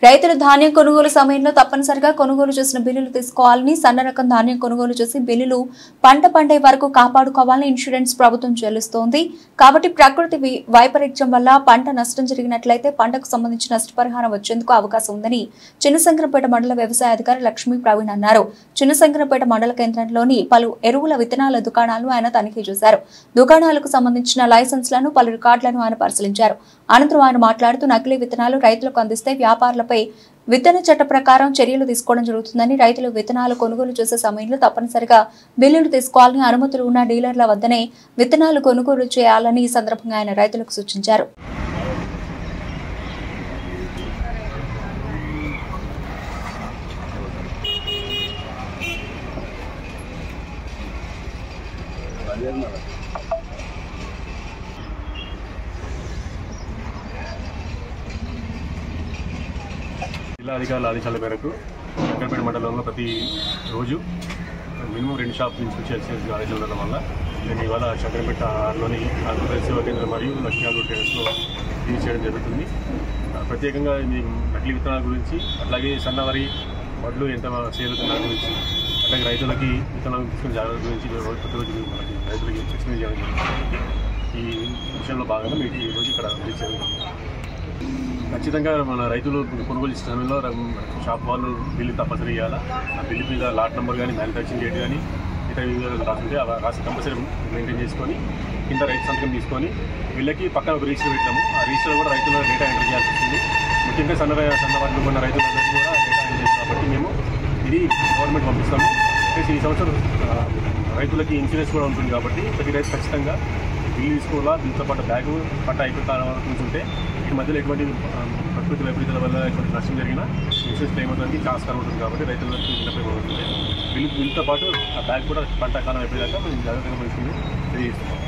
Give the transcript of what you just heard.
రైతులు ధాన్యం కొనుగోలు సమయంలో తప్పనిసరిగా కొనుగోలు చేసిన బిల్లులు తీసుకోవాలని, సన్న రకం ధాన్యం కొనుగోలు చేసి బిల్లులు పంట పండే వరకు కాపాడుకోవాలని ఇన్సూరెన్స్ ప్రభుత్వం చెల్లిస్తోంది. కాబట్టి ప్రకృతి వైపరీత్యం వల్ల పంట నష్టం జరిగినట్లయితే పంటకు సంబంధించిన నష్టపరిహారం వచ్చేందుకు అవకాశం ఉందని చిన్నశంకరంపేట మండల వ్యవసాయ అధికారి లక్ష్మీ ప్రవీణ్ అన్నారు. చిన్నశంకరంపేట మండల కేంద్రంలోని పలు ఎరువుల విత్తనాల దుకాణాలను ఆయన తనిఖీ చేశారు. దుకాణాలకు సంబంధించిన లైసెన్స్లను, పలు రికార్డులను ఆయన పరిశీలించారు. అనంతరం ఆయన మాట్లాడుతూ నకిలీ విత్తనాలు రైతులకు అందిస్తే వ్యాపారులపై విత్తన చట్ట ప్రకారం చర్యలు తీసుకోవడం జరుగుతుందని, రైతులు విత్తనాలు కొనుగోలు చేసే సమయంలో తప్పనిసరిగా బిల్లులు తీసుకోవాలని, అనుమతులు ఉన్న డీలర్ల వద్దనే విత్తనాలు కొనుగోలు చేయాలని ఈ సందర్భంగా ఆయన రైతులకు సూచించారు. జిల్లా అధికారుల ఆదేశాల మేరకు శంకరంపేట మండలంలో ప్రతి రోజు మినిమం 2 షాపులు ఇన్స్పెక్షన్ చేయాల్సిన ఆదేశాలు ఉండడం వల్ల నేను ఇవాళ శంకరంపేటలోని ఆంధ్రప్రదేశ్ సేవా కేంద్రం మరియు లక్ష్మీనాథ్ ట్రేడర్స్లో రిలీజ్ చేయడం జరుగుతుంది. ప్రత్యేకంగా నకిలీ విత్తనాల గురించి, అట్లాగే సన్నవరి వడ్లు ఎంత సేల్ అవుతున్న గురించి, అట్లాగే రైతులకి విత్తనాలు తీసుకునే జాగ్రత్త గురించి ప్రతిరోజు మనకి రైతులకి ఎక్స్ప్లెయిన్ చేయడం జరుగుతుంది. ఈ విషయంలో భాగంగా మీకు ఈరోజు ఇక్కడ రిలీజ్ చేయడం జరుగుతుంది. ఖచ్చితంగా మన రైతులు కొనుగోలు చేసే సమయంలో షాప్ వాళ్ళు బిల్లు తప్పనిసరి చేయాలా. ఆ బిల్లు మీద లాట్ నెంబర్ కానీ, మ్యానుఫ్యాక్చరింగ్ డేట్ కానీ, ఇతర వివరాలు రాస్తుంటే రాసి కంపల్సరీ మెయింటైన్ చేసుకొని కింద రైతు సంతకం తీసుకొని వీళ్ళకి పక్కన ఒక రిజిస్టర్ పెట్టాము. ఆ రిజిస్టర్ కూడా రైతుల డేటా ఎంటర్ చేయాల్సి వస్తుంది. ముఖ్యంగా సన్నవాళ్ళు ఉన్న రైతులందరికీ కూడా డేటా ఎంటర్ చేస్తాం. కాబట్టి మేము ఇది గవర్నమెంట్ పంపిస్తాము. ప్లస్ ఈ సంవత్సరం రైతులకి ఇన్సూరెన్స్ కూడా ఉంటుంది. కాబట్టి ప్రతి రైతు ఖచ్చితంగా బిల్లు తీసుకోవాలా. దీంతో పాటు బ్యాగు పంట అయిపోయిన ఉంటుంటే ఈ మధ్యలో ఎటువంటి ప్రకృతి వైపరీత్యాల వల్ల ఎటువంటి నష్టం జరిగినా ఇన్సూరెన్స్ క్లెయిమ్ అవుతుంది, ఆస్కారం ఉంటుంది. కాబట్టి రైతులకు విన్నపం ఉంటుంది. బిల్లుతో పాటు ఆ బ్యాగ్ కూడా పంట కాలం అయిపోయేదాకా మేము జాగ్రత్తగా తీసుకుని తెలియజేస్తున్నాం.